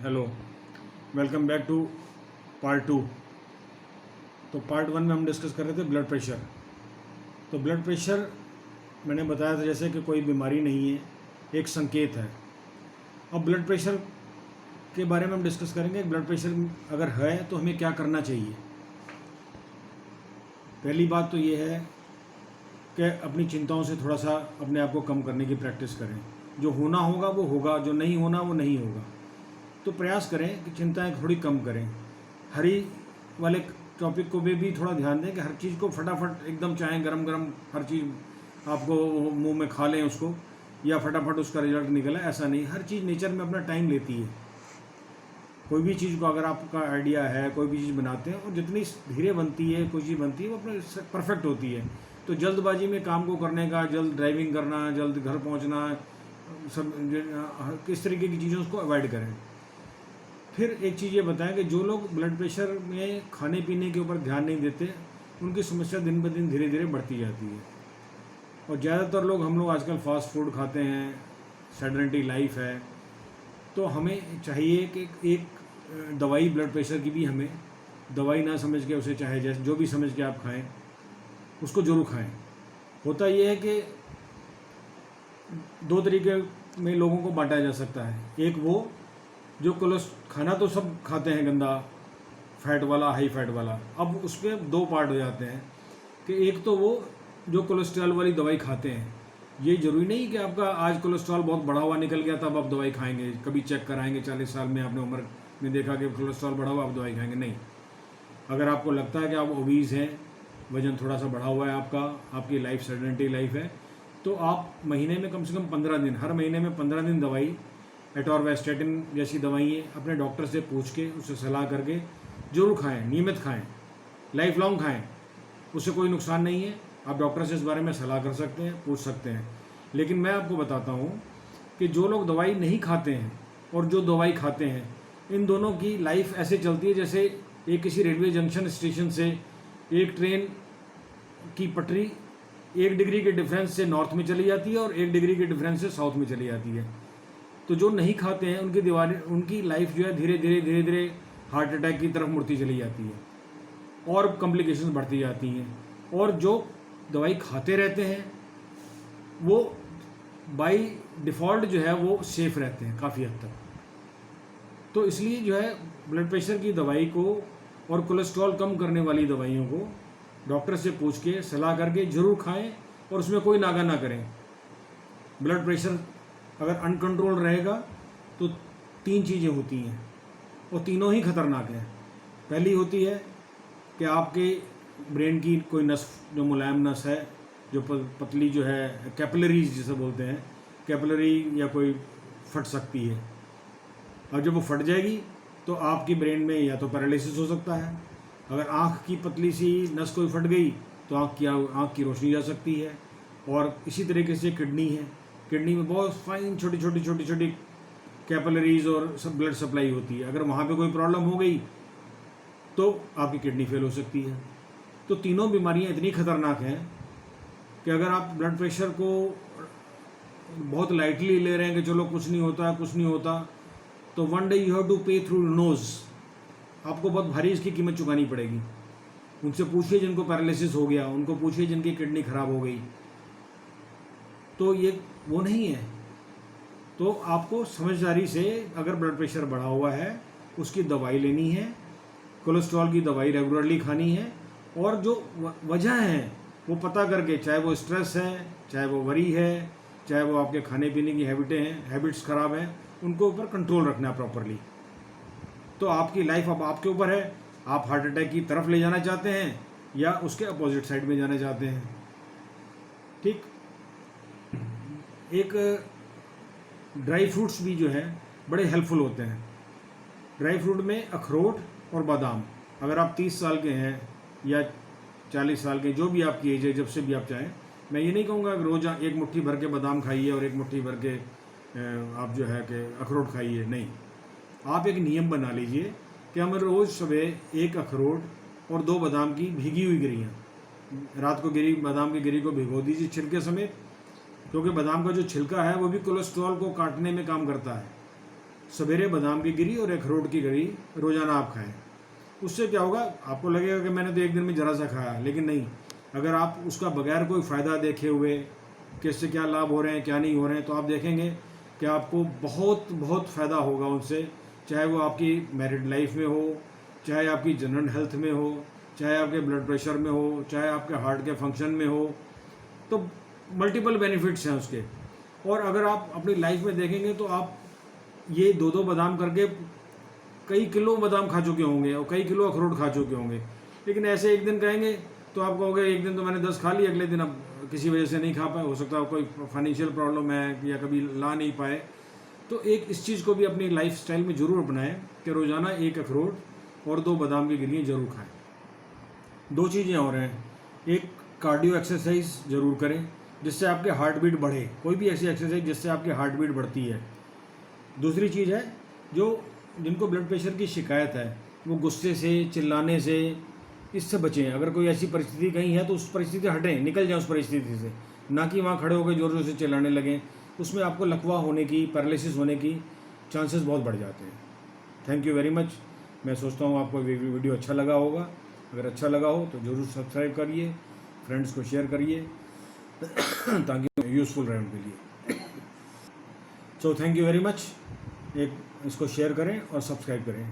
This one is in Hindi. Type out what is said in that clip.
Hello, welcome back to part 2। तो पार्ट 1 में हम डिस्कस कर रहे थे ब्लड प्रेशर। तो ब्लड प्रेशर मैंने बताया था जैसे कि कोई बीमारी नहीं है, एक संकेत है। अब ब्लड प्रेशर के बारे में हम डिस्कस करेंगे। ब्लड प्रेशर अगर है तो हमें क्या करना चाहिए। पहली बात तो ये है कि अपनी चिंताओं से थोड़ा सा अपने आप को कम करने की प्रैक्टिस करें। जो होना होगा वो होगा, जो नहीं होना वो नहीं होगा। तो प्रयास करें कि चिंताएं थोड़ी कम करें। हरी वाले टॉपिक को भी थोड़ा ध्यान दें कि हर चीज़ को फटाफट एकदम चाहे गरम गरम हर चीज़ आपको मुंह में खा लें उसको, या फटाफट उसका रिजल्ट निकले, ऐसा नहीं। हर चीज़ नेचर में अपना टाइम लेती है। कोई भी चीज़ को अगर आपका आइडिया है, कोई भी चीज़ बनाते हैं और जितनी धीरे बनती है कोई चीज़ बनती है वो अपने परफेक्ट होती है। तो जल्दबाजी में काम को करने का, जल्द ड्राइविंग करना, जल्द घर पहुंचना, सब किस तरीके की चीज़ों को अवॉइड करें। फिर एक चीज़ ये बताएं कि जो लोग ब्लड प्रेशर में खाने पीने के ऊपर ध्यान नहीं देते, उनकी समस्या दिन ब दिन धीरे धीरे बढ़ती जाती है। और ज़्यादातर हम लोग आजकल फास्ट फूड खाते हैं, सेडेंटरी लाइफ है। तो हमें चाहिए कि एक दवाई ब्लड प्रेशर की भी, हमें दवाई ना समझ के उसे, चाहे जैसे जो भी समझ के आप खाएं, उसको जरूर खाएं। होता ये है कि दो तरीके में लोगों को बांटा जा सकता है। एक वो जो खाना तो सब खाते हैं गंदा, फैट वाला, हाई फैट वाला। अब उसमें दो पार्ट हो जाते हैं कि एक तो वो जो कोलेस्ट्रॉल वाली दवाई खाते हैं। ये जरूरी नहीं कि आपका आज कोलेस्ट्रॉल बहुत बढ़ा हुआ निकल गया तब आप दवाई खाएंगे, कभी चेक कराएंगे 40 साल में आपने उम्र में देखा कि कोलेस्ट्रॉल बढ़ा हुआ आप दवाई खाएंगे, नहीं। अगर आपको लगता है कि आप ओबीज हैं, वजन थोड़ा सा बढ़ा हुआ है आपका, आपकी लाइफ सेडेंटरी लाइफ है, तो आप महीने में कम से कम 15 दिन, हर महीने में 15 दिन दवाई, एटोरवेस्टेटिन जैसी दवाइयाँ अपने डॉक्टर से पूछ के, उससे सलाह करके जरूर खाएं, नियमित खाएं, लाइफ लॉन्ग खाएं। उससे कोई नुकसान नहीं है। आप डॉक्टर से इस बारे में सलाह कर सकते हैं, पूछ सकते हैं। लेकिन मैं आपको बताता हूँ कि जो लोग दवाई नहीं खाते हैं और जो दवाई खाते हैं, इन दोनों की लाइफ ऐसे चलती है जैसे एक किसी रेलवे जंक्शन स्टेशन से एक ट्रेन की पटरी 1 डिग्री के डिफरेंस से नॉर्थ में चली जाती है और 1 डिग्री के डिफरेंस से साउथ में चली जाती है। तो जो नहीं खाते हैं उनकी लाइफ जो है धीरे धीरे हार्ट अटैक की तरफ मुड़ती चली जाती है और कॉम्प्लिकेशंस बढ़ती जाती हैं। और जो दवाई खाते रहते हैं वो बाय डिफ़ॉल्ट जो है वो सेफ रहते हैं काफ़ी हद तक। तो इसलिए जो है ब्लड प्रेशर की दवाई को और कोलेस्ट्रॉल कम करने वाली दवाइयों को डॉक्टर से पूछ के सलाह करके ज़रूर खाएं और उसमें कोई नागा ना करें। ब्लड प्रेशर अगर अनकंट्रोल रहेगा तो 3 चीज़ें होती हैं और तीनों ही खतरनाक हैं। पहली होती है कि आपके ब्रेन की कोई नस, जो मुलायम नस है, जो पतली जो है, कैपिलरीज जिसे बोलते हैं, कैपिलरी या कोई फट सकती है। और जब वो फट जाएगी तो आपकी ब्रेन में या तो पैरालिसिस हो सकता है। अगर आँख की पतली सी नस कोई फट गई तो आँख की रोशनी जा सकती है। और इसी तरीके से किडनी है, किडनी में बहुत फाइन छोटी छोटी कैपिलरीज और सब ब्लड सप्लाई होती है। अगर वहाँ पे कोई प्रॉब्लम हो गई तो आपकी किडनी फेल हो सकती है। तो तीनों बीमारियाँ इतनी खतरनाक हैं कि अगर आप ब्लड प्रेशर को बहुत लाइटली ले रहे हैं कि चलो कुछ नहीं होता, तो one day you have to pay through nose. आपको बहुत भारी इसकी कीमत चुकानी पड़ेगी। उनसे पूछिए जिनको पैरालिसिस हो गया, उनको पूछिए जिनकी किडनी खराब हो गई। तो ये वो नहीं है। तो आपको समझदारी से, अगर ब्लड प्रेशर बढ़ा हुआ है, उसकी दवाई लेनी है, कोलेस्ट्रॉल की दवाई रेगुलरली खानी है, और जो वजह है वो पता करके, चाहे वो स्ट्रेस है, चाहे वो वरी है, चाहे वो आपके खाने पीने की हैबिट्स ख़राब हैं, उनको ऊपर कंट्रोल रखना है प्रॉपरली। तो आपकी लाइफ अब आपके ऊपर है। आप हार्ट अटैक की तरफ ले जाना चाहते हैं या उसके अपोजिट साइड में जाना चाहते हैं। ठीक। एक ड्राई फ्रूट्स भी जो है बड़े हेल्पफुल होते हैं। ड्राई फ्रूट में अखरोट और बादाम। अगर आप 30 साल के हैं या 40 साल के, जो भी आपकी एज है, जब से भी आप चाहें, मैं ये नहीं कहूँगा कि रोज़ एक मुट्ठी भर के बादाम खाइए और एक मुट्ठी भर के आप जो है कि अखरोट खाइए, नहीं। आप एक नियम बना लीजिए कि हम रोज़ सुबह 1 अखरोट और 2 बादाम की भीगी हुई गिरियाँ, रात को बादाम की गिरी को भिगो दीजिए छिलके समेत, क्योंकि बादाम का जो छिलका है वो भी कोलेस्ट्रॉल को काटने में काम करता है। सवेरे बादाम की गिरी और अखरोट की गिरी रोज़ाना आप खाएं। उससे क्या होगा, आपको लगेगा कि मैंने तो एक दिन में ज़रा सा खाया, लेकिन नहीं, अगर आप उसका बगैर कोई फ़ायदा देखे हुए कि इससे क्या लाभ हो रहे हैं क्या नहीं हो रहे हैं, तो आप देखेंगे कि आपको बहुत बहुत फ़ायदा होगा उनसे। चाहे वो आपकी मैरिड लाइफ में हो, चाहे आपकी जनरल हेल्थ में हो, चाहे आपके ब्लड प्रेशर में हो, चाहे आपके हार्ट के फंक्शन में हो, तो मल्टीपल बेनिफिट्स हैं उसके। और अगर आप अपनी लाइफ में देखेंगे तो आप ये 2-2 बादाम करके कई किलो बादाम खा चुके होंगे और कई किलो अखरोट खा चुके होंगे। लेकिन ऐसे एक दिन कहेंगे तो आप कहोगे एक दिन तो मैंने 10 खा लिए, अगले दिन अब किसी वजह से नहीं खा पाए, हो सकता है कोई फाइनेंशियल प्रॉब्लम है या कभी ला नहीं पाए। तो एक इस चीज़ को भी अपनी लाइफ स्टाइल में ज़रूर अपनाएं कि रोज़ाना 1 अखरोट और 2 बादाम की गिरियाँ ज़रूर खाएं। 2 चीज़ें और हैं, एक कार्डियो एक्सरसाइज ज़रूर करें जिससे आपके हार्ट बीट बढ़े, कोई भी ऐसी एक्सरसाइज जिससे आपकी हार्ट बीट बढ़ती है। दूसरी चीज़ है, जो जिनको ब्लड प्रेशर की शिकायत है वो गुस्से से, चिल्लाने से, इससे बचें। अगर कोई ऐसी परिस्थिति कहीं है तो उस परिस्थिति से हटें, निकल जाएं उस परिस्थिति से, ना कि वहाँ खड़े होकर ज़ोर ज़ोर से चिल्लाने लगें। उसमें आपको लकवा होने की, पैरालिसिस होने की चांसेस बहुत बढ़ जाते हैं। Thank you very much. मैं सोचता हूँ आपको वीडियो अच्छा लगा होगा। अगर अच्छा लगा हो तो ज़रूर सब्सक्राइब करिए, फ्रेंड्स को शेयर करिए ताकि यूज़फुल रहे उनके लिए। So thank you very much. एक इसको शेयर करें और सब्सक्राइब करें।